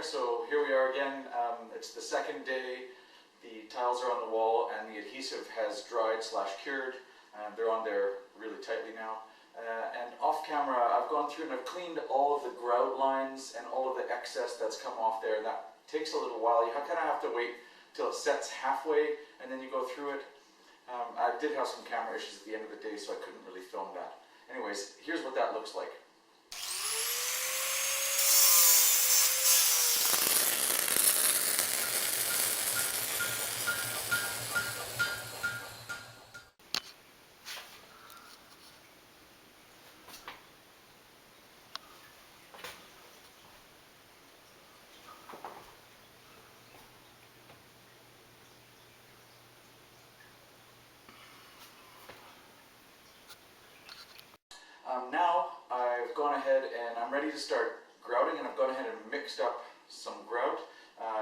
so here we are again. It's the second day. The tiles are on the wall and the adhesive has dried / cured. They're on there really tightly now. And off camera I've gone through and I've cleaned all of the grout lines and all of the excess that's come off there. That takes a little while. You kind of have to wait till it sets halfway and then you go through it. I did have some camera issues at the end of the day, so I couldn't really film that. Anyways, here's what that looks like. Now I've gone ahead and I'm ready to start grouting, and I've gone ahead and mixed up some grout.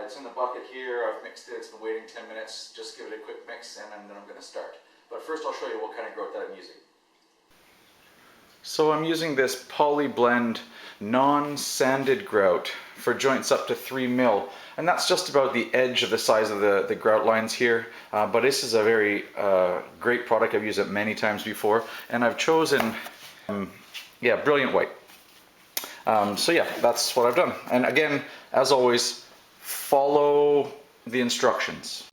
It's in the bucket here. I've mixed it. It's been waiting 10 minutes. Just give it a quick mix and then I'm going to start. But first I'll show you what kind of grout that I'm using. So I'm using this Poly Blend non-sanded grout for joints up to 3 mil, and that's just about the edge of the size of the grout lines here. But this is a very great product. I've used it many times before, and I've chosen brilliant white. So yeah, that's what I've done. And again, as always, follow the instructions.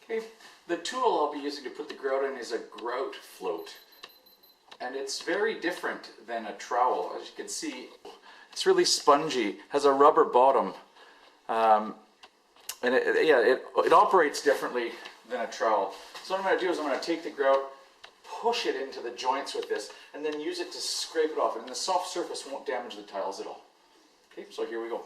Okay, the tool I'll be using to put the grout in is a grout float. And it's very different than a trowel. As you can see, it's really spongy, has a rubber bottom. And it operates differently than a trowel. So what I'm going to do is I'm going to take the grout, push it into the joints with this, and then use it to scrape it off. And the soft surface won't damage the tiles at all. Okay, so here we go.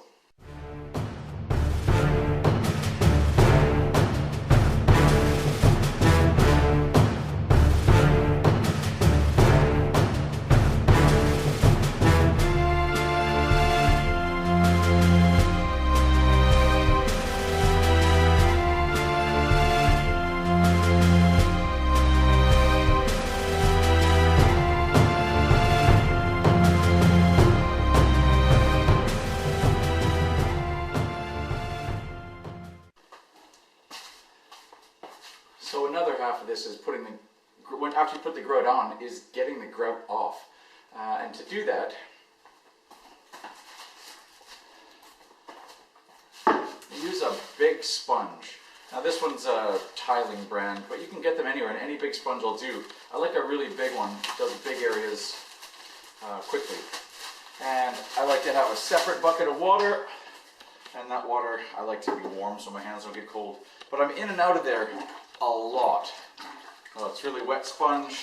So another half of this is putting after you put the grout on, is getting the grout off. And to do that, use a big sponge. Now this one's a tiling brand, but you can get them anywhere, and any big sponge will do. I like a really big one, does big areas quickly. And I like to have a separate bucket of water, and that water I like to be warm so my hands don't get cold. But I'm in and out of there a lot. Oh, it's really wet sponge.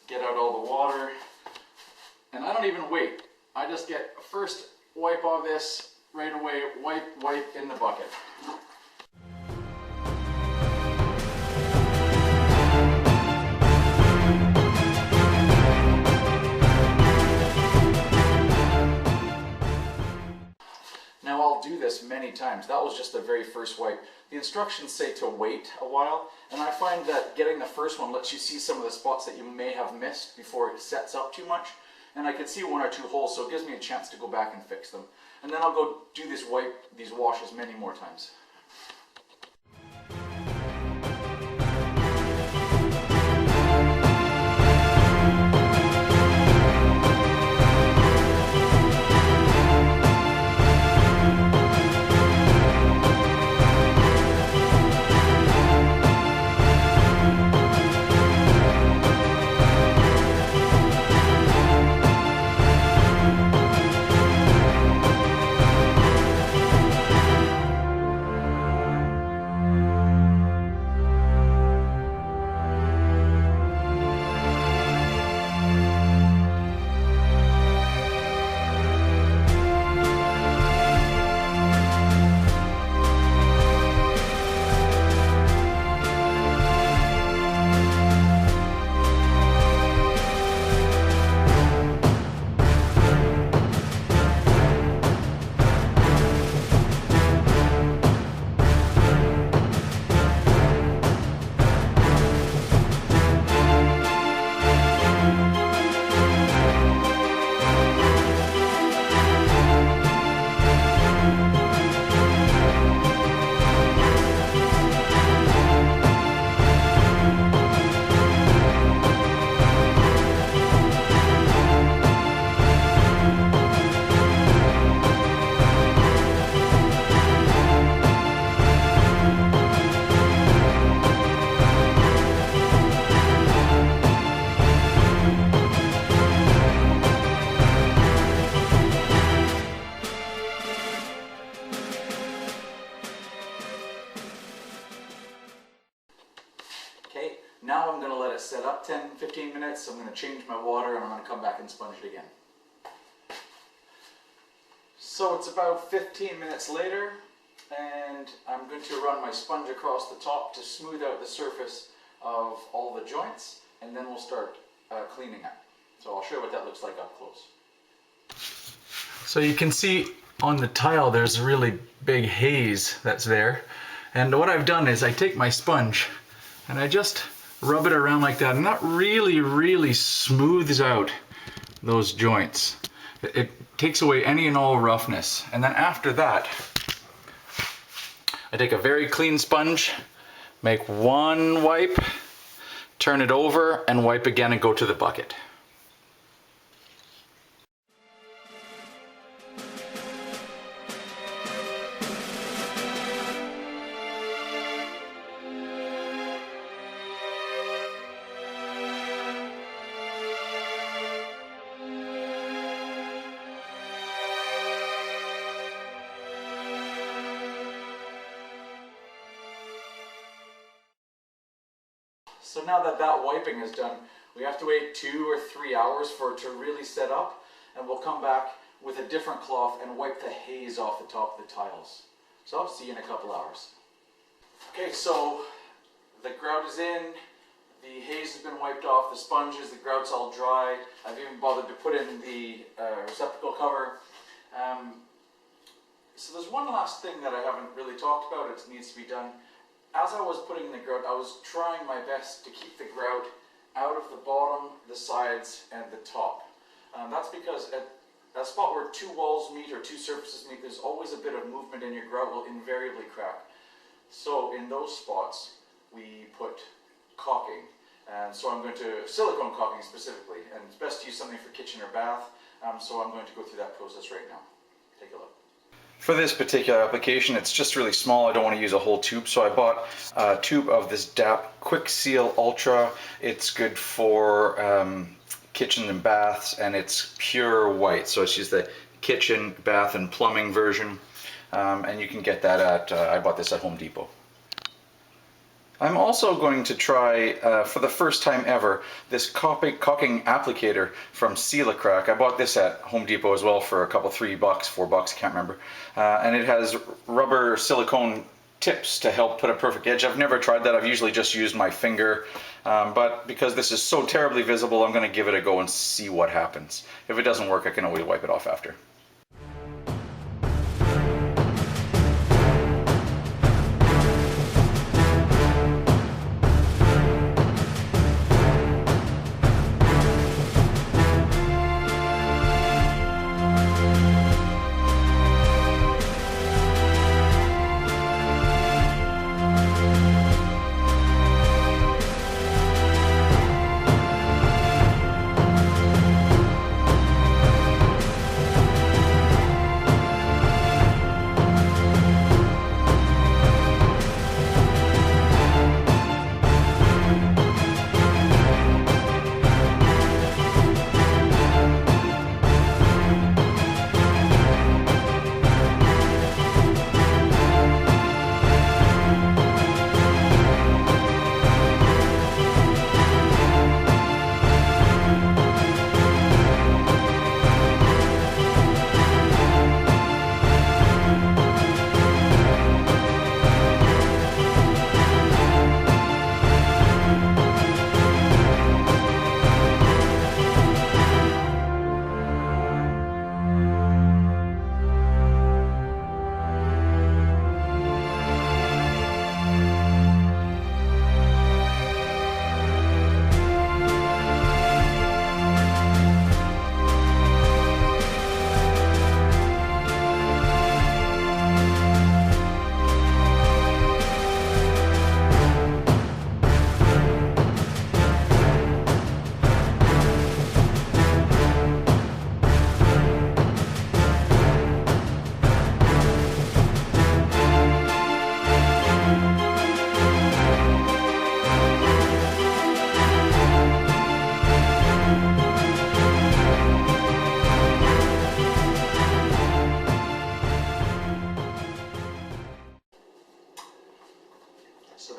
Get out all the water. And I don't even wait. I just get first wipe off this right away, wipe in the bucket. Now I'll do this many times. That was just the very first wipe. The instructions say to wait a while, and I find that getting the first one lets you see some of the spots that you may have missed before it sets up too much. And I can see 1 or 2 holes, so it gives me a chance to go back and fix them. And then I'll go do these washes many more times. Now I'm going to let it set up 10-15 minutes. I'm going to change my water and I'm going to come back and sponge it again. So it's about 15 minutes later, and I'm going to run my sponge across the top to smooth out the surface of all the joints, and then we'll start cleaning up. So I'll show you what that looks like up close. So you can see on the tile there's a really big haze that's there, and what I've done is I take my sponge and I just rub it around like that, and that really smooths out those joints. It takes away any and all roughness. And then after that, I take a very clean sponge, make one wipe, turn it over and wipe again and go to the bucket. So now that that wiping is done, we have to wait 2 or 3 hours for it to really set up, and we'll come back with a different cloth and wipe the haze off the top of the tiles. So I'll see you in a couple hours. Okay, so the grout is in, the haze has been wiped off, the sponges, the grout's all dry. I've even bothered to put in the receptacle cover. So there's one last thing that I haven't really talked about. It needs to be done. As I was putting the grout, I was trying my best to keep the grout out of the bottom, the sides, and the top. That's because at a spot where 2 walls meet or 2 surfaces meet, there's always a bit of movement and your grout will invariably crack. So in those spots, we put caulking. And so I'm going to, silicone caulking specifically, and it's best to use something for kitchen or bath. So I'm going to go through that process right now. Take a look. For this particular application, it's just really small. I don't want to use a whole tube, so I bought a tube of this DAP Quick Seal Ultra. It's good for kitchen and baths, and it's pure white. So it's just the kitchen, bath, and plumbing version. And you can get that at, I bought this at Home Depot. I'm also going to try, for the first time ever, this caulking applicator from Seal-A-Crack. I bought this at Home Depot as well for a couple, $3, $4, can't remember. And it has rubber silicone tips to help put a perfect edge. I've never tried that. I've usually just used my finger. But because this is so terribly visible, I'm going to give it a go and see what happens. If it doesn't work, I can always wipe it off after.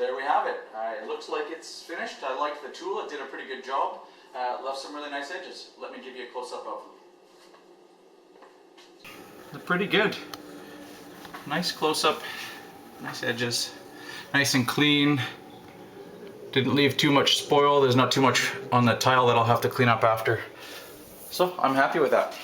there we have it. It looks like it's finished. I liked the tool, it did a pretty good job. Left some really nice edges. Let me give you a close-up of them. They're pretty good. Nice close-up, nice edges, nice and clean. Didn't leave too much spoil. There's not too much on the tile that I'll have to clean up after. So I'm happy with that.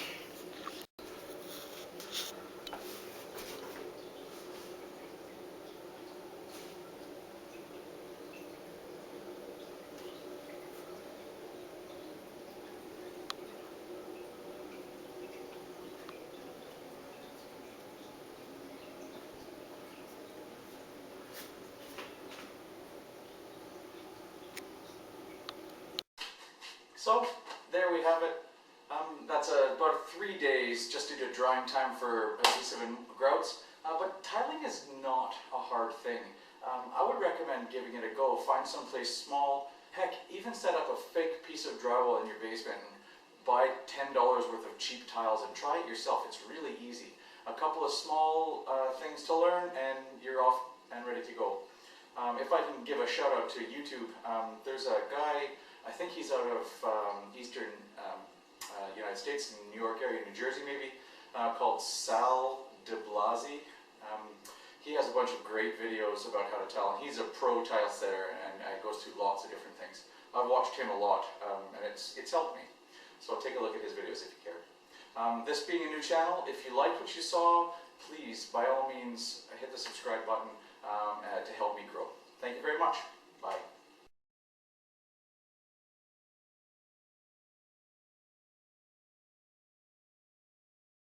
So there we have it. That's about 3 days just due to drying time for adhesive and grouts. But tiling is not a hard thing. I would recommend giving it a go. Find someplace small. Heck, even set up a fake piece of drywall in your basement and buy $10 worth of cheap tiles and try it yourself. It's really easy. A couple of small things to learn and you're off and ready to go. If I can give a shout out to YouTube, there's a guy, I think he's out of eastern United States, in New York area, New Jersey maybe, called Sal de Blasi. He has a bunch of great videos about how to tile, and he's a pro tile setter and goes through lots of different things. I've watched him a lot, and it's helped me. So take a look at his videos if you care. This being a new channel, if you liked what you saw, please, by all means, hit the subscribe button